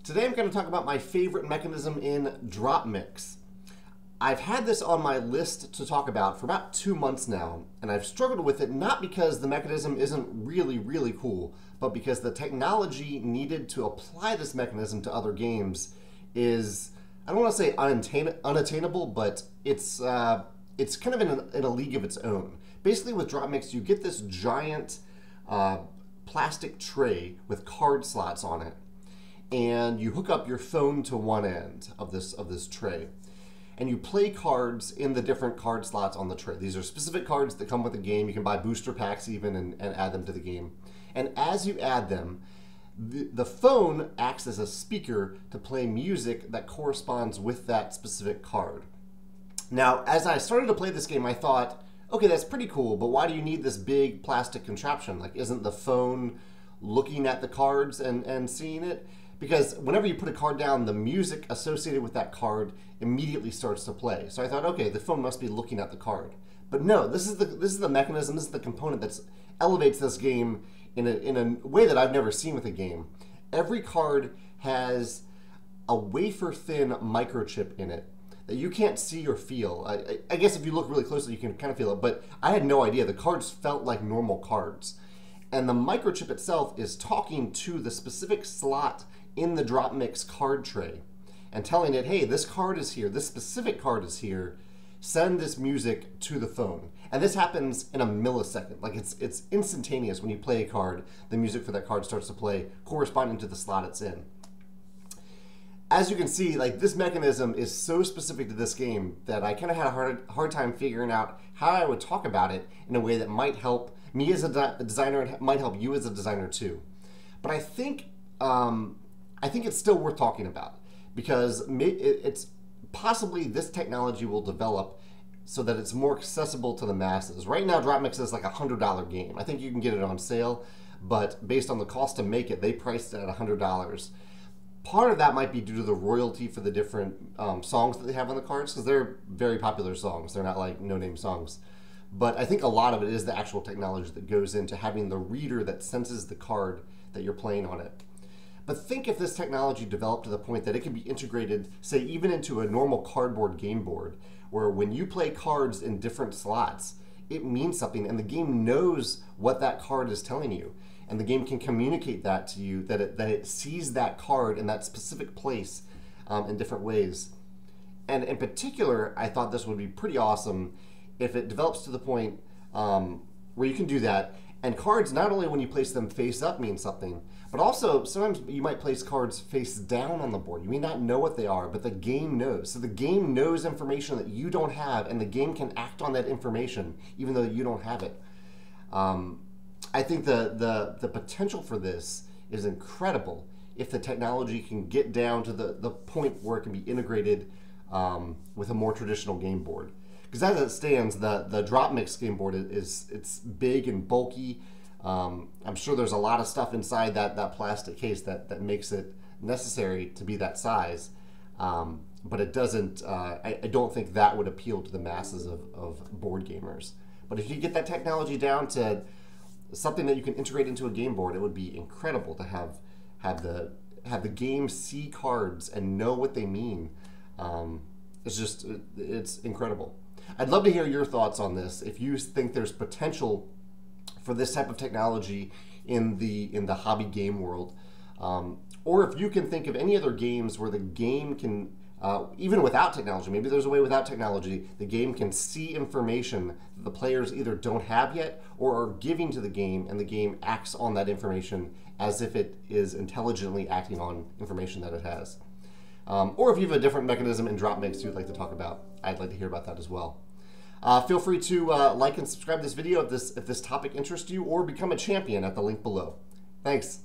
Today I'm going to talk about my favorite mechanism in DropMix. I've had this on my list to talk about for about 2 months now, and I've struggled with it not because the mechanism isn't really cool, but because the technology needed to apply this mechanism to other games is, I don't want to say unattainable, but it's kind of in a league of its own. Basically with DropMix, you get this giant plastic tray with card slots on it, and you hook up your phone to one end of this tray, and you play cards in the different card slots on the tray. These are specific cards that come with the game. You can buy booster packs even and add them to the game. And as you add them, the phone acts as a speaker to play music that corresponds with that specific card. Now, as I started to play this game, I thought, okay, that's pretty cool, but why do you need this big plastic contraption? Like, isn't the phone looking at the cards and seeing it? Because whenever you put a card down, the music associated with that card immediately starts to play. So I thought, okay, the phone must be looking at the card. But no, this is the mechanism, this is the component that elevates this game in a way that I've never seen with a game. Every card has a wafer-thin microchip in it that you can't see or feel. I guess if you look really closely, you can kind of feel it, but I had no idea. The cards felt like normal cards. And the microchip itself is talking to the specific slot in the DropMix card tray and telling it, hey, this card is here, this specific card is here, send this music to the phone. And this happens in a millisecond. Like, it's instantaneous. When you play a card, the music for that card starts to play corresponding to the slot it's in. As you can see, like, this mechanism is so specific to this game that I kind of had a hard time figuring out how I would talk about it in a way that might help me as a designer and might help you as a designer too. But I think it's still worth talking about, because it's possibly this technology will develop so that it's more accessible to the masses. Right now, DropMix is like a $100 game. I think you can get it on sale, but based on the cost to make it, they priced it at $100. Part of that might be due to the royalty for the different songs that they have on the cards, because they're very popular songs. They're not like no-name songs. But I think a lot of it is the actual technology that goes into having the reader that senses the card that you're playing on it. But think if this technology developed to the point that it can be integrated, say, even into a normal cardboard game board, where when you play cards in different slots, it means something, and the game knows what that card is telling you. And the game can communicate that to you, that it sees that card in that specific place in different ways. And in particular, I thought this would be pretty awesome if it develops to the point where you can do that. And cards, not only when you place them face up mean something, but also sometimes you might place cards face down on the board. You may not know what they are, but the game knows. So the game knows information that you don't have, and the game can act on that information even though you don't have it. I think the potential for this is incredible if the technology can get down to the point where it can be integrated with a more traditional game board. Because as it stands, the DropMix game board it's big and bulky. I'm sure there's a lot of stuff inside that plastic case that makes it necessary to be that size. But it doesn't, I don't think that would appeal to the masses of board gamers. But if you get that technology down to something that you can integrate into a game board, it would be incredible to have the game see cards and know what they mean. It's incredible. I'd love to hear your thoughts on this. If you think there's potential for this type of technology in the hobby game world, or if you can think of any other games where the game can, even without technology, maybe there's a way without technology, the game can see information that the players either don't have yet or are giving to the game, and the game acts on that information as if it is intelligently acting on information that it has. Or if you have a different mechanism in DropMix you'd like to talk about, I'd like to hear about that as well. Feel free to like and subscribe to this video if this topic interests you, or become a champion at the link below. Thanks.